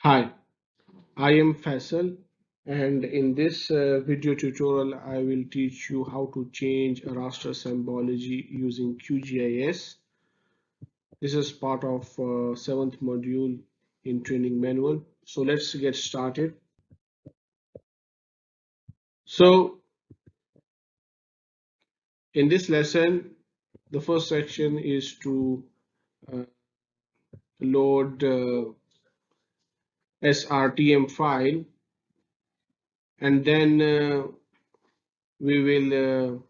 Hi, I am Faisal, and in this video tutorial, I will teach you how to change a raster symbology using QGIS. This is part of seventh module in training manual. So let's get started. So in this lesson, the first section is to uh, load SRTM file, and then we will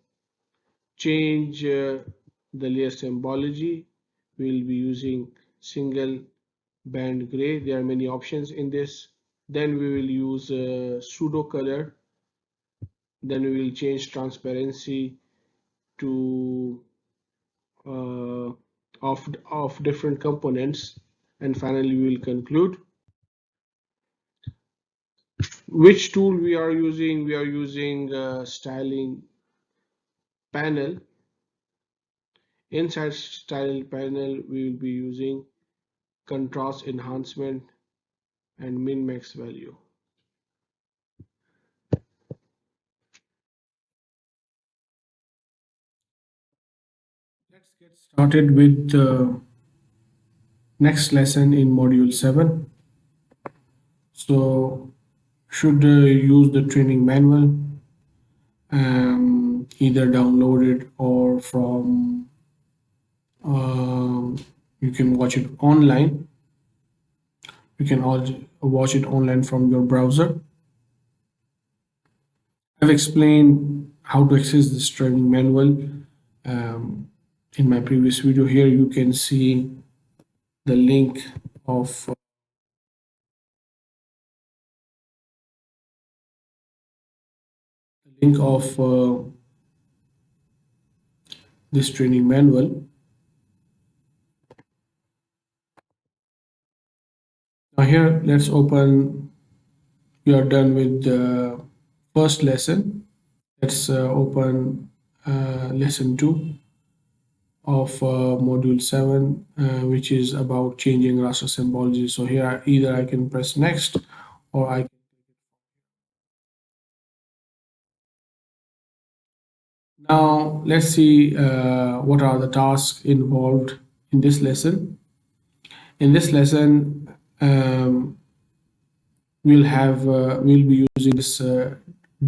change the layer symbology. We'll be using single band gray. There are many options in this. Then we will use pseudo color. Then we will change transparency to uh, of different components, and finally we will conclude. Which tool we are using? We are using styling panel. Inside styling panel, we will be using contrast enhancement and min max value. Let's get started with the next lesson in module 7. So should use the training manual, either downloaded or from you can watch it online. You can also watch it online from your browser. I've explained how to access this training manual in my previous video. Here you can see the link of this training manual. Now here, let's open. We are done with the first lesson. Let's open lesson 2 of module 7, which is about changing raster symbology. So here, either I can press next, or I now let's see what are the tasks involved in this lesson. In this lesson, we'll be using this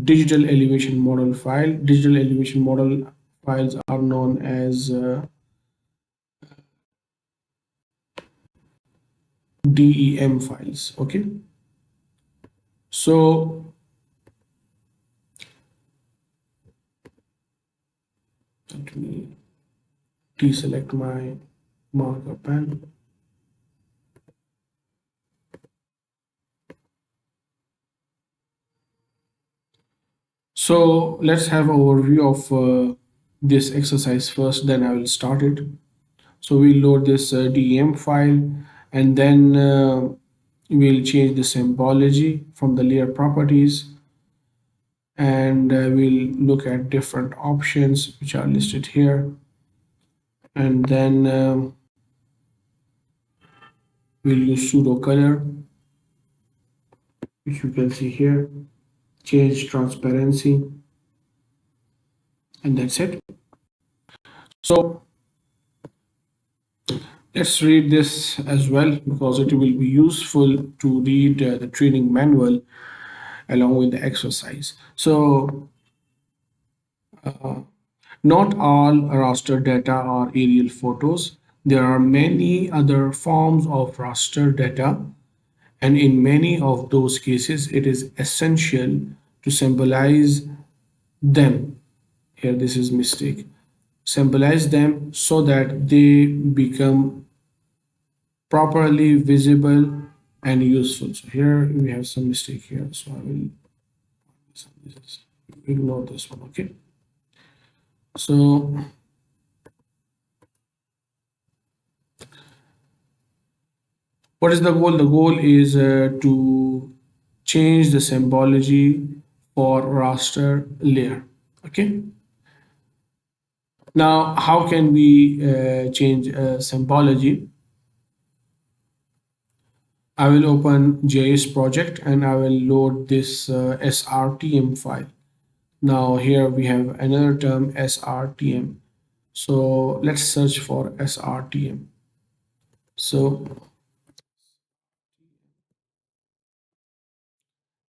digital elevation model file. Digital elevation model files are known as DEM files. Okay, so let me deselect my marker pen. So let's have an overview of this exercise first, then I will start it. So we'll load this DEM file, and then we'll change the symbology from the layer properties, and we'll look at different options which are listed here, and then we'll use pseudo color, which you can see here, change transparency, and that's it. So let's read this as well, because it will be useful to read the training manual along with the exercise. So not all raster data are aerial photos. There are many other forms of raster data, and in many of those cases, it is essential to symbolize them. Here, this is mistake. Symbolize them so that they become properly visible and useful. So here we have some mistake here. So I will ignore this one. Okay. So what is the goal? The goal is to change the symbology for raster layer. Okay. Now, how can we change symbology? I will open GIS project and I will load this SRTM file. Now here we have another term SRTM. So let's search for SRTM. So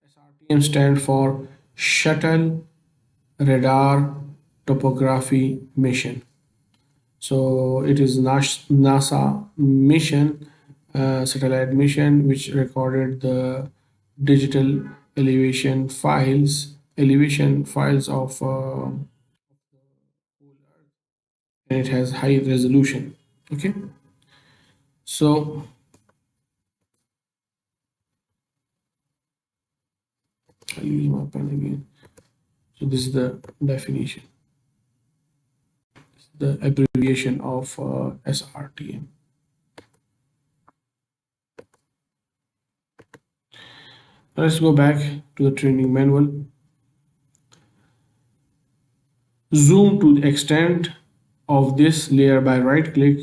SRTM stands for Shuttle Radar Topography Mission. So it is NASA mission, satellite mission, which recorded the digital elevation files of, and it has high resolution. Okay, so I'll use my pen again. So this is the definition, the abbreviation of SRTM. Let's go back to the training manual. Zoom to the extent of this layer by right click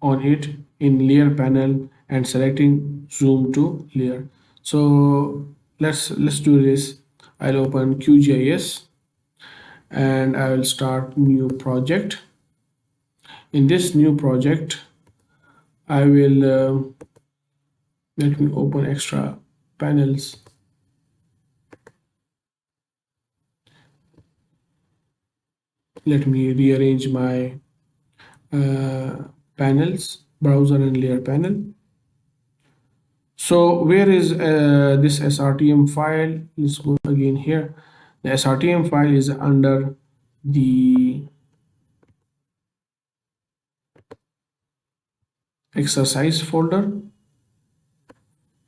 on it in layer panel and selecting zoom to layer. So let's do this. I'll open QGIS and I will start new project. In this new project, I will let me open extra panels. Let me rearrange my panels, browser and layer panel. So where is this SRTM file? Let's go again here. The SRTM file is under the exercise folder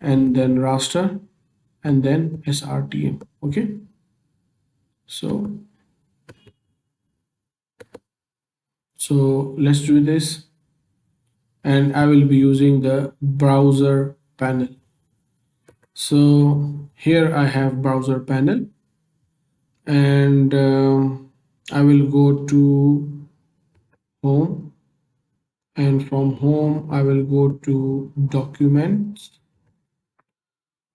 and then raster and then SRTM. Okay. So let's do this, and I will be using the browser panel. So here I have browser panel, and I will go to home, and from home I will go to documents.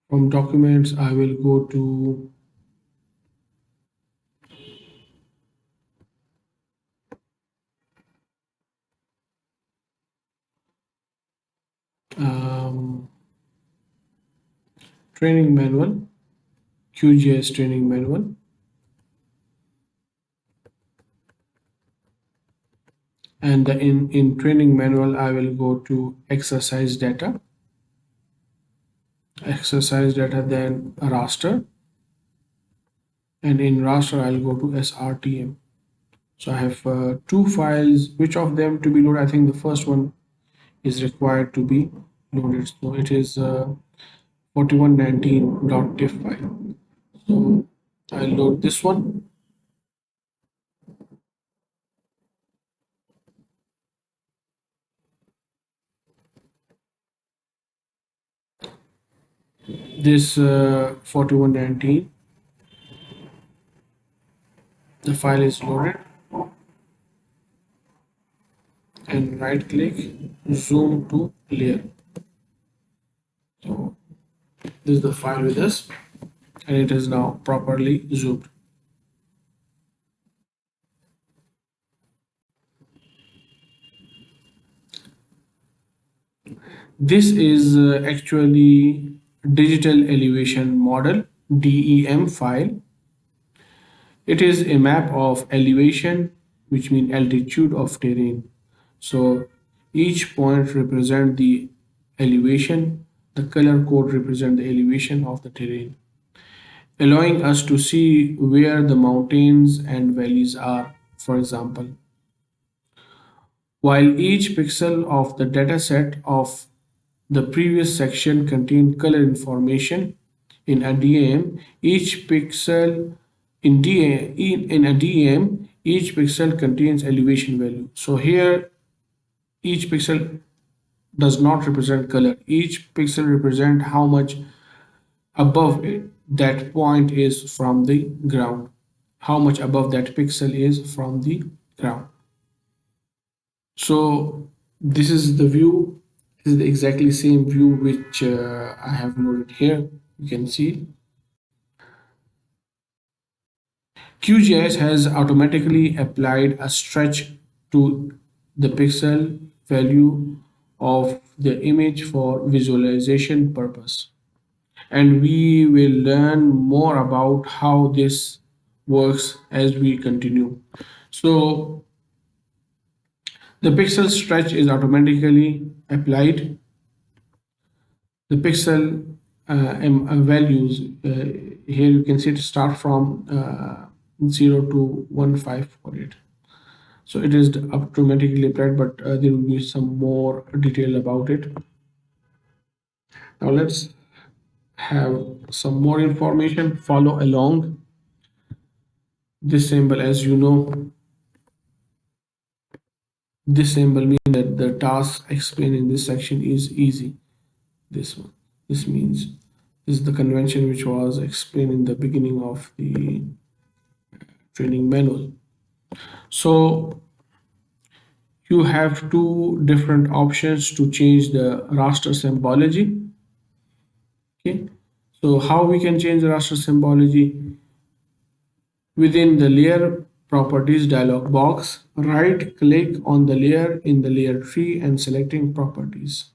From documents I will go to training manual, QGIS training manual, and in training manual I will go to exercise data, then raster, and in raster I'll go to SRTM. So I have two files. Which of them to be loaded? I think the first one is required to be loaded. So it is 4119.tif file. So I'll load this one. This 4119, the file is loaded, and right click, zoom to layer. So this is the file with us, and it is now properly zoomed. This is actually digital elevation model, DEM file. It is a map of elevation, which means altitude of terrain. So each point represent the elevation. The color code represent the elevation of the terrain, allowing us to see where the mountains and valleys are, for example. While each pixel of the dataset of the previous section contained color information, in a DEM, each pixel in a DEM, each pixel contains elevation value. So here, each pixel does not represent color. Each pixel represent how much above that point is from the ground. How much above that pixel is from the ground. So this is the view, This is the exactly same view which I have loaded here. You can see QGIS has automatically applied a stretch to the pixel value of the image for visualization purpose. And we will learn more about how this works as we continue. So the pixel stretch is automatically applied. The pixel values here you can see it start from 0 to 1548. So it is automatically applied, but there will be some more detail about it. Now let's have some more information. Follow along. This symbol, as you know, this symbol means that the task explained in this section is easy. This one. This means this is the convention which was explained in the beginning of the training manual. So you have two different options to change the raster symbology. Okay. So how we can change the raster symbology? Within the layer properties dialog box, right click on the layer in the layer tree and selecting properties.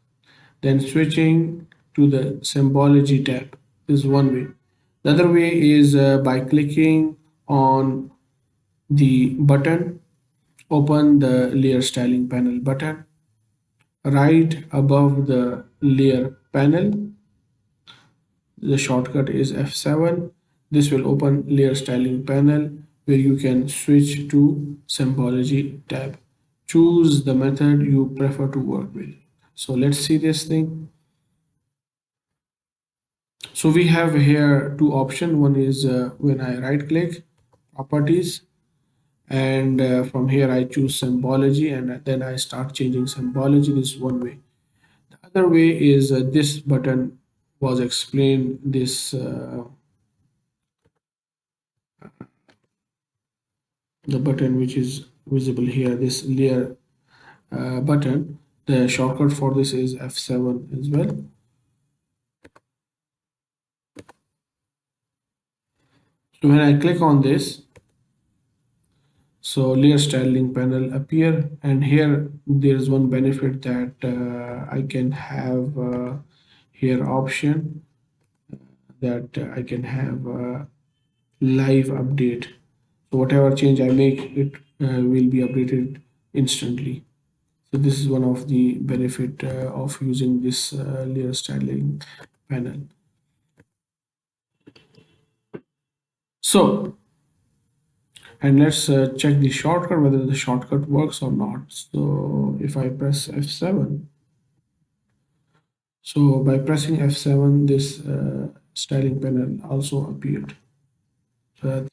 Then switching to the symbology tab. This is one way. The other way is by clicking on the button, open the layer styling panel button. Right above the layer panel, the shortcut is F7. This will open layer styling panel where you can switch to symbology tab. Choose the method you prefer to work with. So let's see this thing. So we have here two options. One is when I right click properties, and from here I choose symbology, and then I start changing symbology. This is one way. The other way is this button was explained, this the button which is visible here, this layer button. The shortcut for this is F7 as well. So when I click on this, so layer styling panel appear, and here there is one benefit that I can have here option that I can have live update. So whatever change I make, it will be updated instantly. So this is one of the benefit of using this layer styling panel. So, and let's check the shortcut whether the shortcut works or not. So if I press F7, so by pressing F7, this styling panel also appeared. So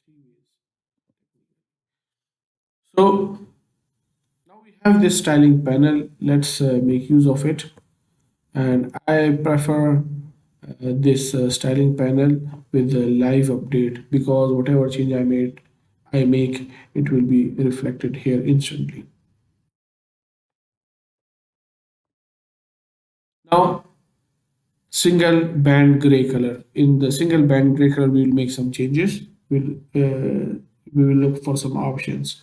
now we have this styling panel. Let's make use of it. And I prefer this styling panel with the live update, because whatever change I make, it will be reflected here instantly. Now, single band gray color. In the single band gray color, we will make some changes. We will look for some options.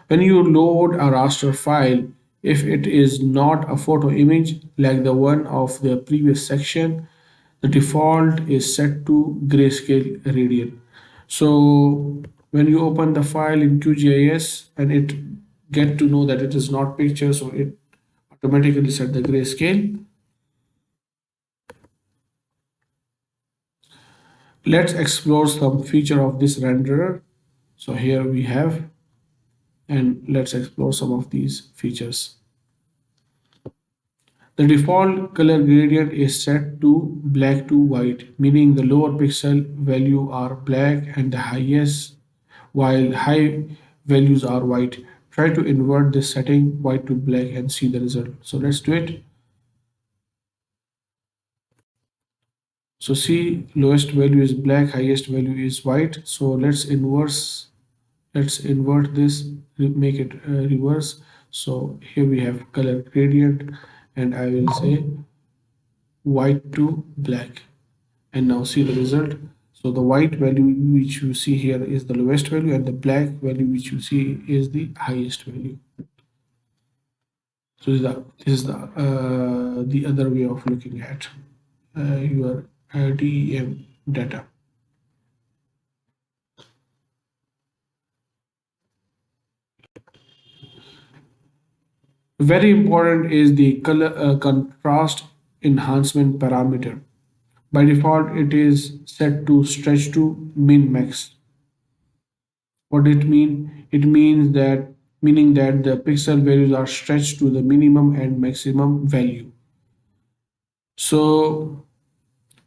When you load a raster file, if it is not a photo image like the one of the previous section, the default is set to grayscale radial. So when you open the file in QGIS and it get to know that it is not picture, so it automatically set the grayscale. Let's explore some feature of this renderer. So here we have, and let's explore some of these features. The default color gradient is set to black to white, meaning the lower pixel value are black and the highest, while high values are white. Try to invert this setting white to black and see the result. So let's do it. So see, lowest value is black, highest value is white. So let's invert this, make it reverse. So here we have color gradient, and I will say white to black, and now see the result. So the white value which you see here is the lowest value, and the black value which you see is the highest value. So the other way of looking at your DEM data. Very important is the color contrast enhancement parameter. By default, it is set to stretch to min max. What it mean? It means that meaning that the pixel values are stretched to the minimum and maximum value. So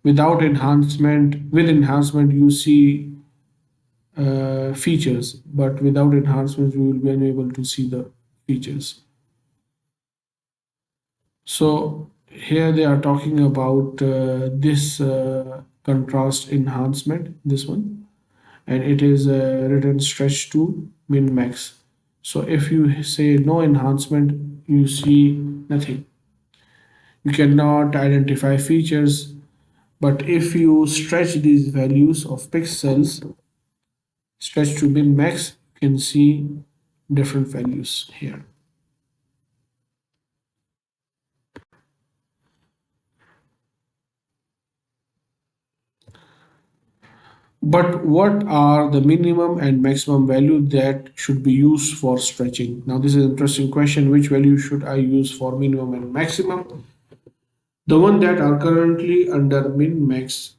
with enhancement, you see features, but without enhancements, you will be unable to see the features. So here they are talking about this contrast enhancement, this one, and it is written stretch to min max. So if you say no enhancement, you see nothing. You cannot identify features, but if you stretch these values of pixels, stretch to min max, you can see different values here. But what are the minimum and maximum value that should be used for stretching? Now, this is an interesting question. Which value should I use for minimum and maximum? The one that are currently under min-max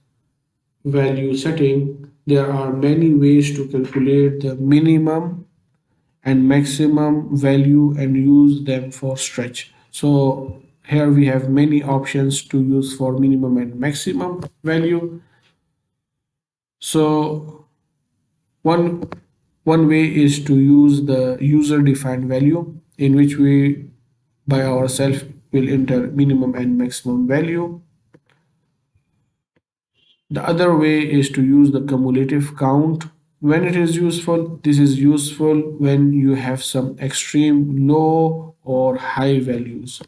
value setting, there are many ways to calculate the minimum and maximum value and use them for stretch. So here we have many options to use for minimum and maximum value. So one one way is to use the user defined value, in which we by ourselves will enter minimum and maximum value. The other way is to use the cumulative count. When it is useful, this is useful when you have some extreme low or high values.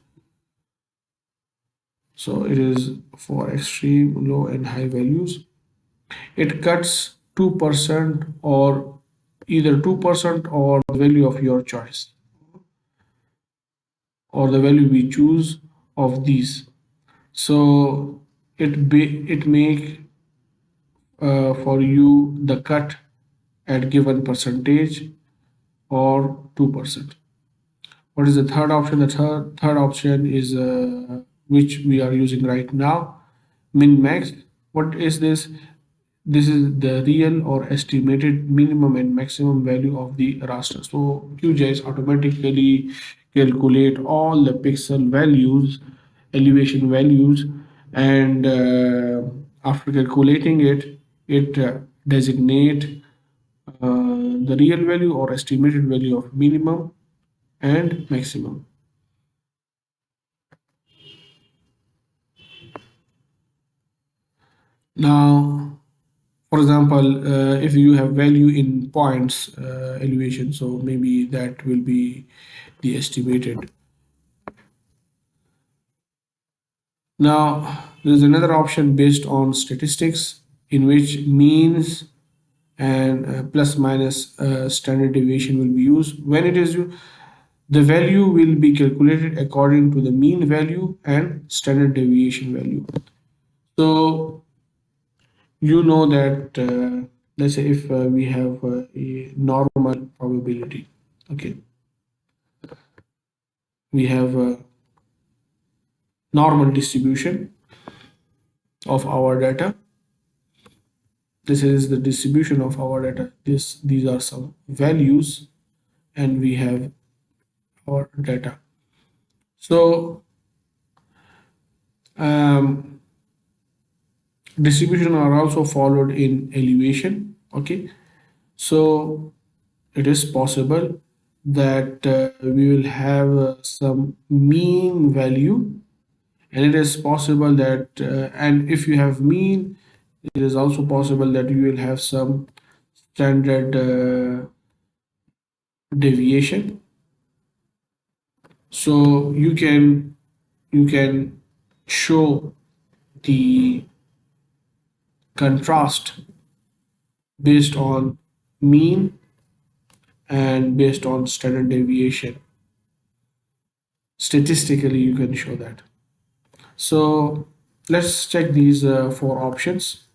So it is for extreme low and high values. It cuts 2% or either 2% or the value of your choice, or the value we choose of these. So it make for you the cut at given percentage or 2%. What is the third option? The third option is which we are using right now, min max. What is this? This is the real or estimated minimum and maximum value of the raster. So QGIS automatically calculate all the pixel values, elevation values, and after calculating it, it designate the real value or estimated value of minimum and maximum. Now, for example, if you have value in points elevation, so maybe that will be the estimated. Now, there is another option based on statistics, in which means and plus minus standard deviation will be used. When it is used, the value will be calculated according to the mean value and standard deviation value. So you know that let's say if we have a normal probability, okay, we have a normal distribution of our data. This is the distribution of our data. These are some values, and we have our data. So distribution are also followed in elevation. Okay, so it is possible that we will have some mean value, and it is possible that and if you have mean, it is also possible that you will have some standard deviation. So you can you can show the contrast based on mean and based on standard deviation. Statistically, you can show that. So let's check these four options.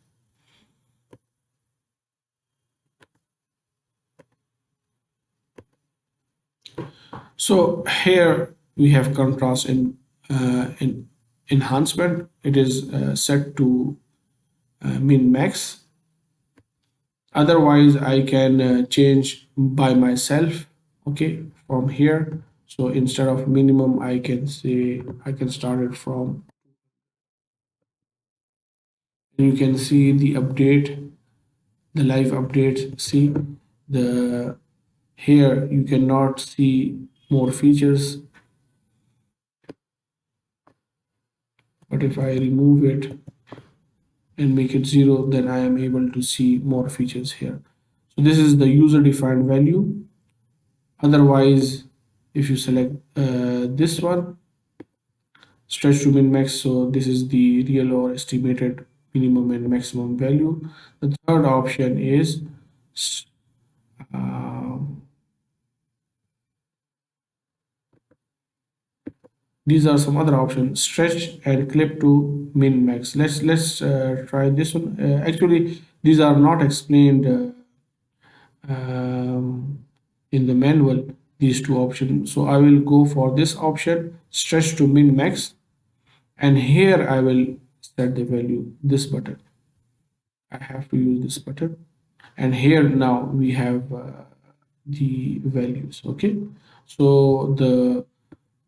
So here we have contrast in enhancement. It is set to min max. Otherwise, I can change by myself. Okay, from here. So instead of minimum, I can say I can start it from. You can see the update, the live update. See the here you cannot see more features, but if I remove it and make it 0, then I am able to see more features here. So this is the user defined value. Otherwise, if you select this one, stretch to min max, so this is the real or estimated minimum and maximum value. The third option is uh, these are some other options: stretch and clip to min max. Let's try this one. Actually, these are not explained in the manual, these two options. So I will go for this option, stretch to min max, and here I will set the value, this button. I have to use this button, and here now we have the values. Okay, so the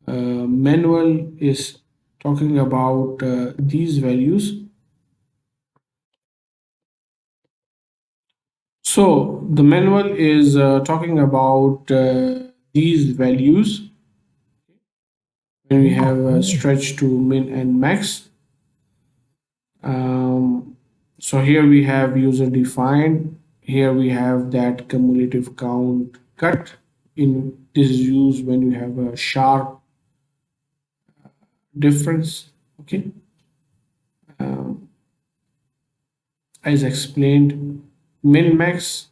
manual is talking about these values. So the manual is talking about these values when we have stretch to min and max. So here we have user defined. Here we have that cumulative count cut. In this is used when you have a sharp difference. Okay, as explained, min max.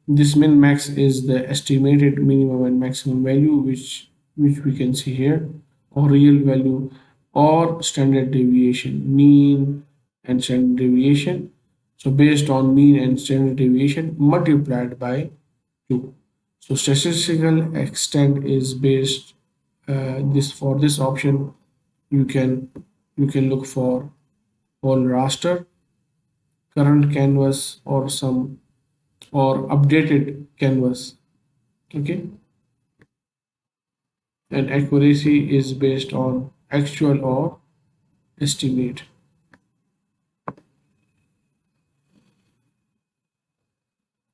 This min max is the estimated minimum and maximum value, which we can see here, or real value, or standard deviation, mean and standard deviation. So based on mean and standard deviation multiplied by 2. So statistical extent is based this for this option. You can look for whole raster, current canvas, or some or updated canvas. Okay, and accuracy is based on actual or estimate.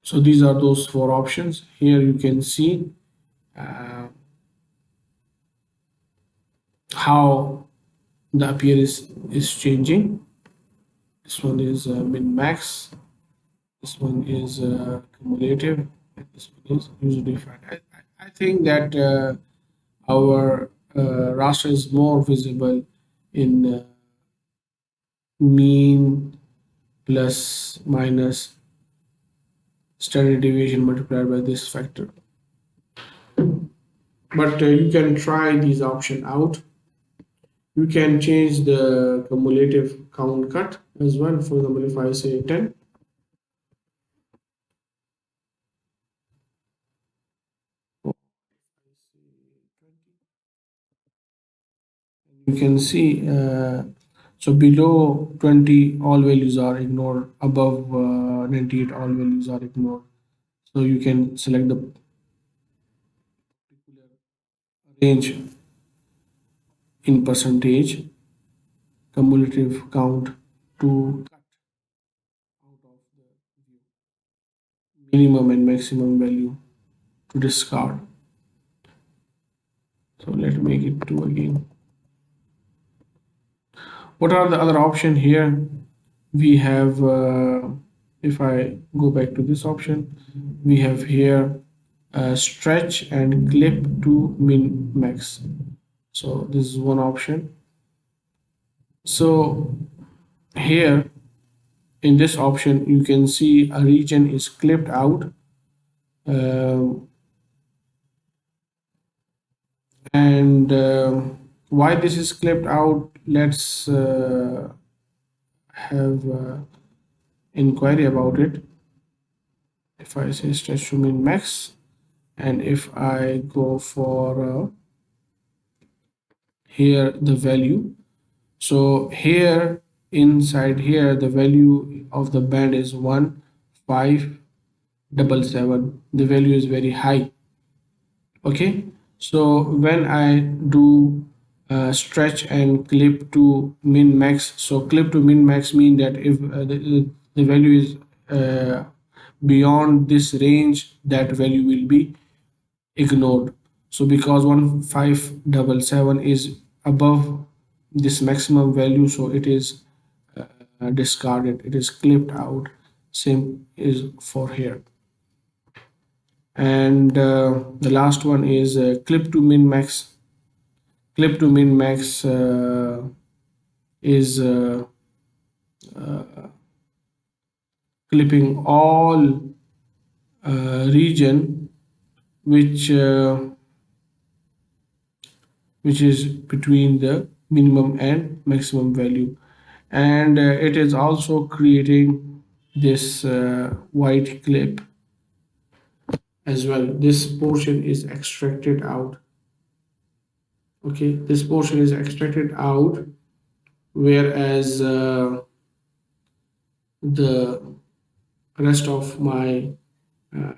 So these are those four options. Here you can see uh, how the appearance is changing. This one is min max, this one is cumulative, and this one is user defined. I think that our raster is more visible in mean plus minus standard deviation multiplied by this factor. But you can try these option out. You can change the cumulative count cut as well. For example, if I say 10, you can see so below 20 all values are ignored, above 98 all values are ignored. So you can select the range in percentage cumulative count to cut out of the minimum and maximum value to discard. So let's make it 2 again. What are the other option here? We have if I go back to this option, we have here stretch and clip to min max. So this is one option. So here in this option you can see a region is clipped out, um, and why this is clipped out, let's have inquiry about it. If I say stretch to min max, and if I go for here the value, so here inside here the value of the band is 1577. The value is very high. Okay, so when I do stretch and clip to min max, so clip to min max mean that if the value is beyond this range, that value will be ignored. So because 1577 is above this maximum value, so it is discarded, it is clipped out. Same is for here. And the last one is clip to min max. Clip to min max is clipping all region which which is between the minimum and maximum value, and it is also creating this white clip as well. This portion is extracted out. Okay, this portion is extracted out, whereas the rest of my uh,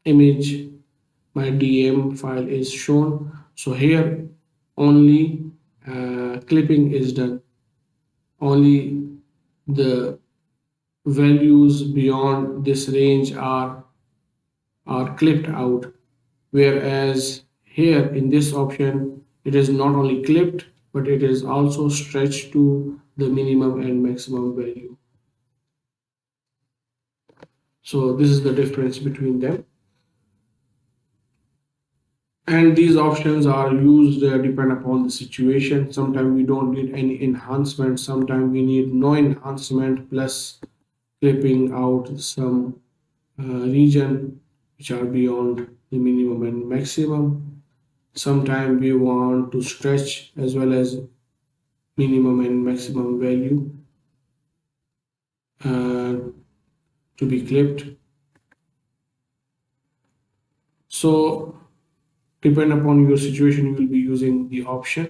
image, my DM file is shown. So here only clipping is done, only the values beyond this range are clipped out, whereas here in this option it is not only clipped but it is also stretched to the minimum and maximum value. So this is the difference between them, and these options are used depend upon the situation. Sometimes we don't need any enhancement, sometimes we need no enhancement plus clipping out some region which are beyond the minimum and maximum. Sometimes we want to stretch as well as minimum and maximum value to be clipped. So depend upon your situation, you will be using the option.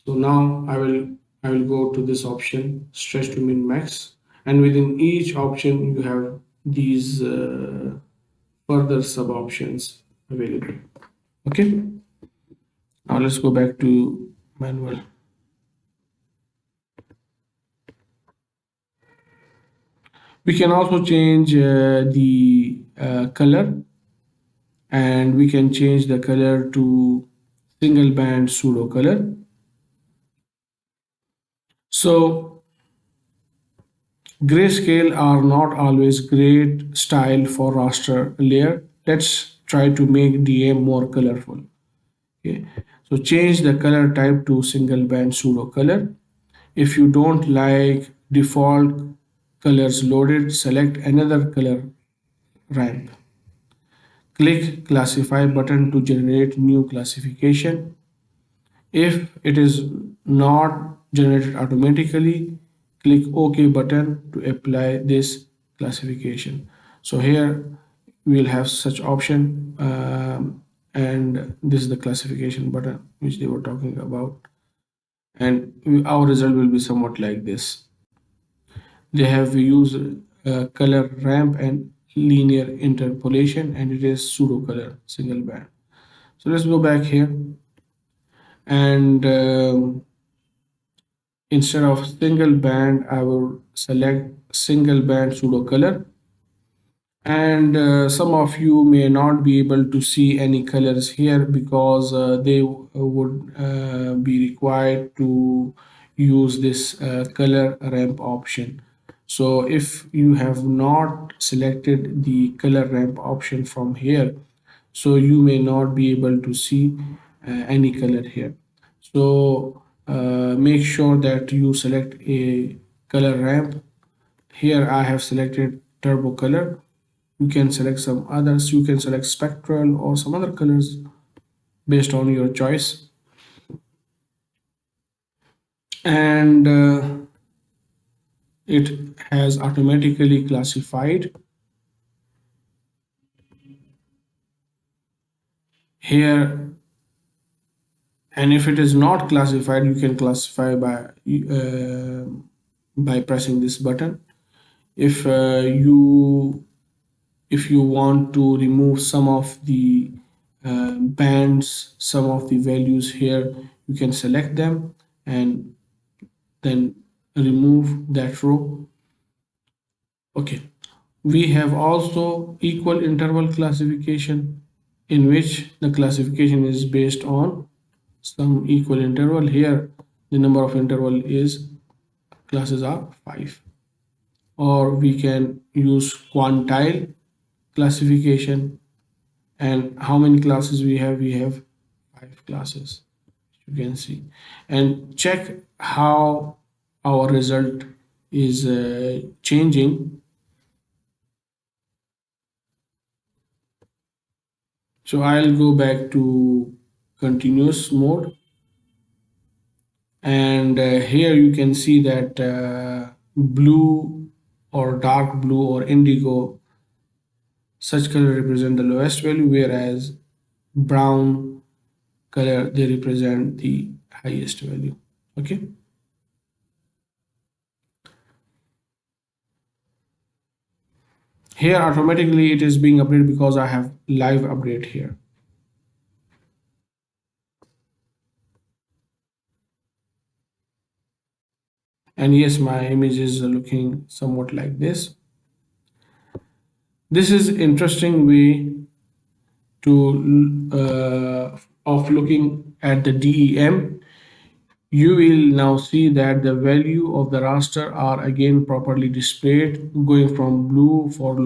So now I will go to this option, stretch to min max, and within each option you have these further sub options available. Okay, now let's go back to manual. We can also change the color, and we can change the color to single band pseudo color. So grayscale are not always great style for raster layer. Let's try to make DM more colorful. Okay. So change the color type to single band pseudo color. If you don't like default colors loaded, select another color ramp. Click classify button to generate new classification. If it is not generated automatically, click OK button to apply this classification. So here we will have such option, and this is the classification button which they were talking about, and our result will be somewhat like this. They have used color ramp and linear interpolation, and it is pseudo color single band. So let's go back here, and instead of single band I will select single band pseudo color, and some of you may not be able to see any colors here because they would be required to use this color ramp option. So if you have not selected the color ramp option from here, so you may not be able to see any color here. So make sure that you select a color ramp. Here I have selected turbo color. You can select some others. You can select spectral or some other colors based on your choice. And it has automatically classified here. And if it is not classified, you can classify by pressing this button. If you want to remove some of the bands, some of the values here, you can select them and then remove that row. Okay. We have also equal interval classification, in which the classification is based on some equal interval. Here the number of interval is classes are 5. Or we can use quantile classification. And how many classes we have? We have 5 classes, you can see. And check how our result is changing. So I'll go back to continuous mode. And here you can see that blue or dark blue or indigo, such color represent the lowest value, whereas brown color, they represent the highest value. Okay. Here automatically it is being updated because I have live update here. And yes, my image is looking somewhat like this. This is interesting way to of looking at the DEM. You will now see that the value of the raster are again properly displayed, going from blue for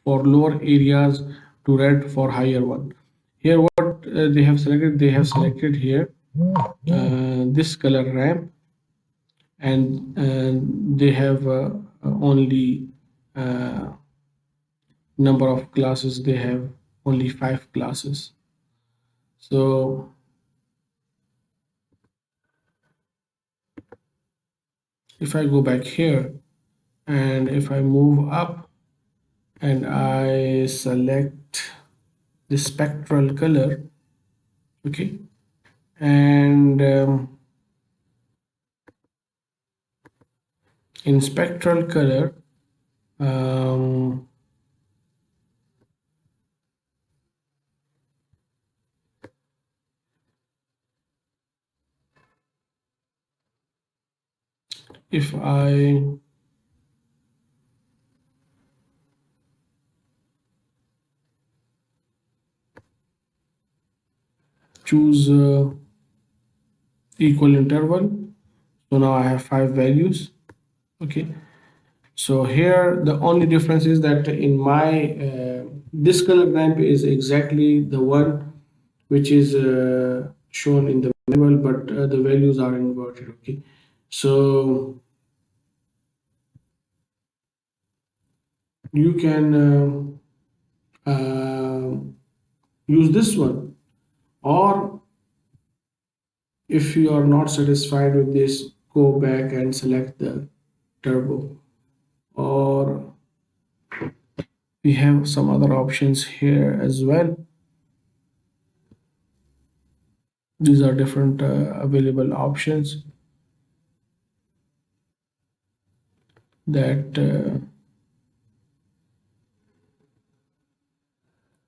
for lower areas to red for higher one. Here what they have selected here this color ramp, and they have only uh, number of classes. They have only 5 classes. So if I go back here and if I move up and I select the spectral color, okay, and in spectral color, um, if I choose equal interval, so now I have 5 values. Okay, so here the only difference is that in my this color ramp is exactly the one which is shown in the manual, but the values are inverted. Okay, so you can use this one, or if you are not satisfied with this, go back and select the turbo. Or we have some other options here as well. These are different available options that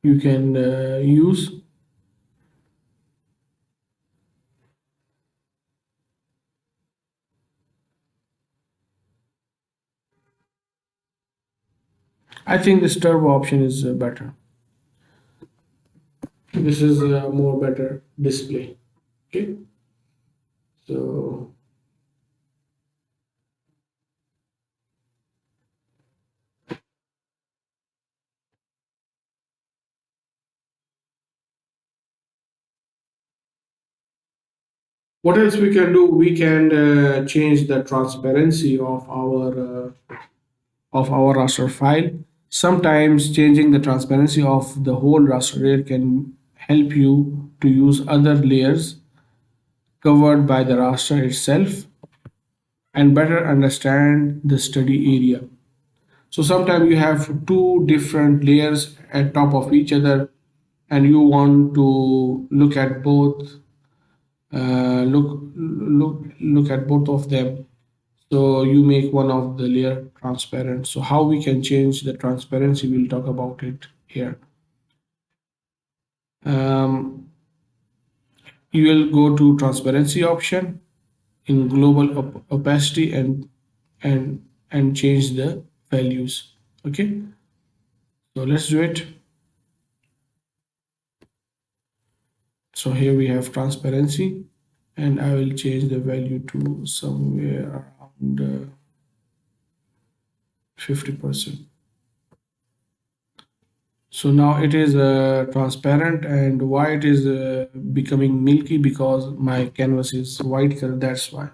you can use. I think this turbo option is better. This is a more better display. Okay, so What else we can do? We can change the transparency of our raster file. Sometimes changing the transparency of the whole raster layer can help you to use other layers covered by the raster itself and better understand the study area. So sometimes you have two different layers at top of each other and you want to look at both look at both of them, so you make one of the layer transparent. So how we can change the transparency, we'll talk about it here. um, you will go to transparency option in global opacity and change the values. Okay, so let's do it. So here we have transparency and I will change the value to somewhere around 50%. So now it is transparent, and why it is becoming milky? Because my canvas is white color, that's why.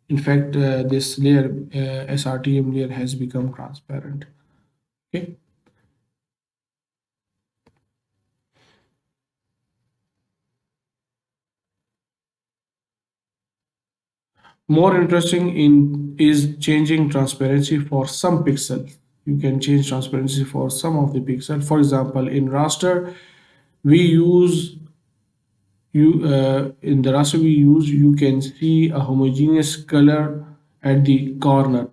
In fact, this layer, SRTM layer has become transparent. Okay. More interesting in is changing transparency for some pixels. You can change transparency for some of the pixels. For example, in raster, we use in the raster we use, you can see a homogeneous color at the corner.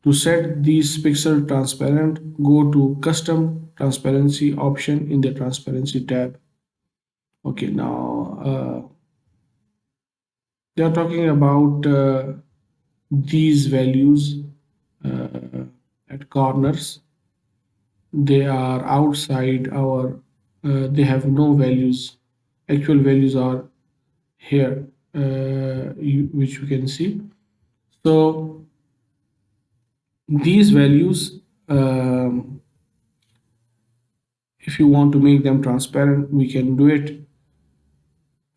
To set these pixel transparent, go to custom transparency option in the transparency tab. Okay, now they are talking about these values uh, at corners. They are outside our, they have no values. Actual values are here, which you can see. So these values, if you want to make them transparent, we can do it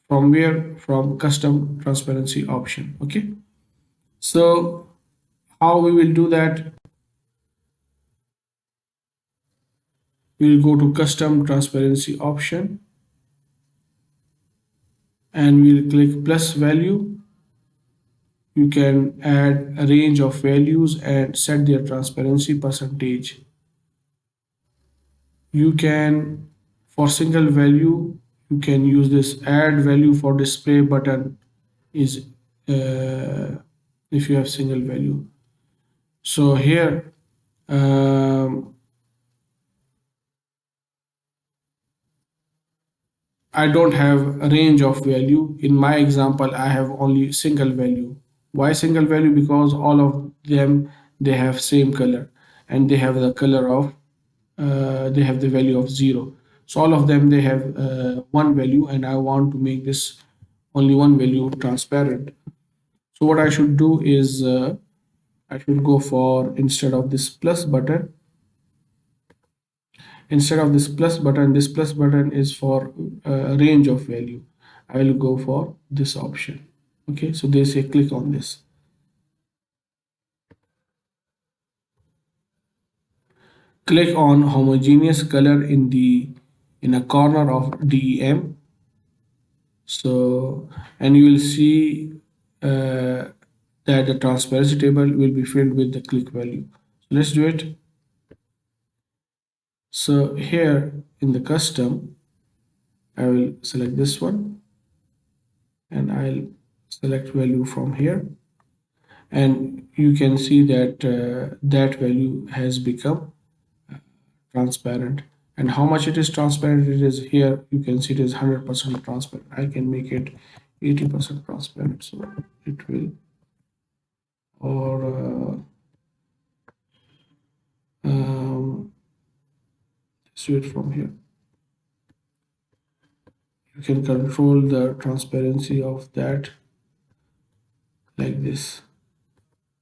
from where? From custom transparency option. Okay. So how we will do that? We'll go to custom transparency option and we'll click plus value. You can add a range of values and set their transparency percentage. You can, for single value, you can use this add value for display button is if you have single value. So here I don't have a range of value. In my example, I have only single value. Why single value? Because all of them, they have same color and they have the color of they have the value of 0. So all of them, they have one value and I want to make this only one value transparent. So what I should do is I should go for, instead of this plus button is for a range of value. I will go for this option. Okay, so they say click on this. Click on homogeneous color in a corner of DEM. So, and you will see that the transparency table will be filled with the click value. So let's do it. So here in the custom, I will select this one and I'll select value from here, and you can see that that value has become transparent. And how much it is transparent? It is here, you can see it is 100% transparent. I can make it 80% transparent, so it will, or let's do it from here. You can control the transparency of that like this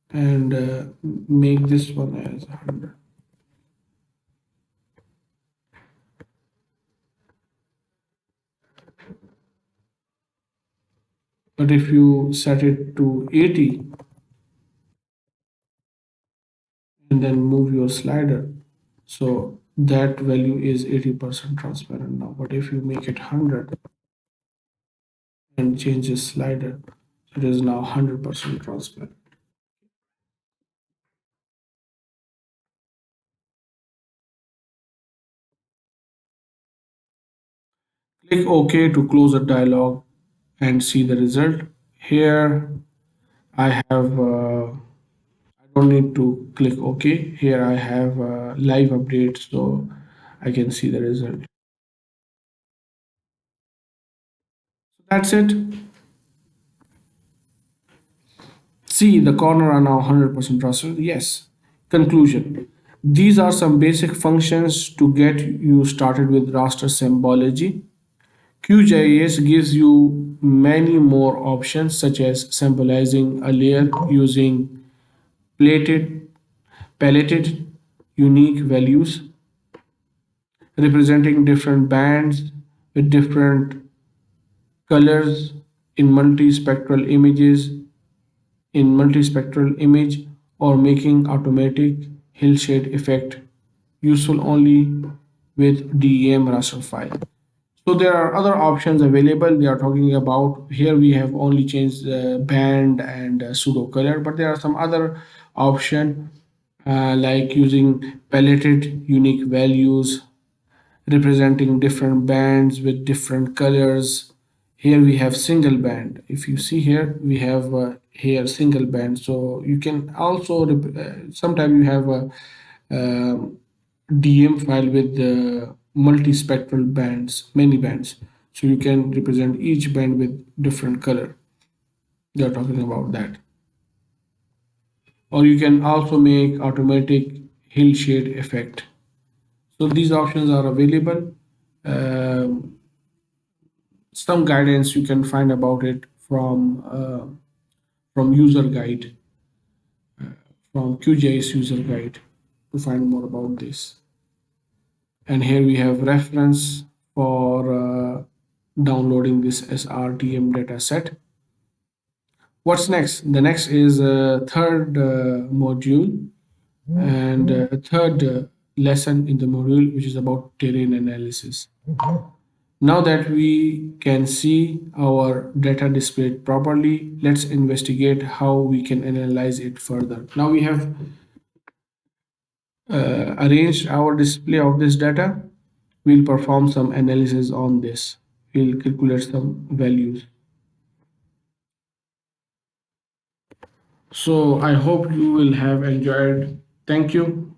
and make this one as 100. But if you set it to 80 and then move your slider, so that value is 80% transparent now. But if you make it 100 and change the slider, it is now 100% transparent. Click OK to close the dialog and see the result. Here I have, I don't need to click OK. Here I have live update, so I can see the result. That's it. See, the corner are now 100% trusted. Yes. Conclusion. These are some basic functions to get you started with raster symbology. QGIS gives you many more options such as symbolizing a layer using plated, paletted, unique values, representing different bands with different colors in multispectral images, in multispectral image, or making automatic hillshade effect useful only with DEM raster file. So there are other options available. They are talking about here we have only changed the band and pseudo color, but there are some other option like using paletted unique values, representing different bands with different colors. Here we have single band. If you see here, we have here single band. So you can also sometimes you have a DM file with multispectral bands, many bands. So you can represent each band with different color. They are talking about that. Or you can also make automatic hill shade effect. So these options are available. Um, some guidance you can find about it from user guide, from QGIS user guide to find more about this. And here we have reference for downloading this SRTM data set. What's next? The next is a third module and a third lesson in the module, which is about terrain analysis. Now that we can see our data displayed properly, let's investigate how we can analyze it further. Now we have arranged our display of this data. We'll perform some analysis on this. We'll calculate some values. So I hope you will have enjoyed. Thank you.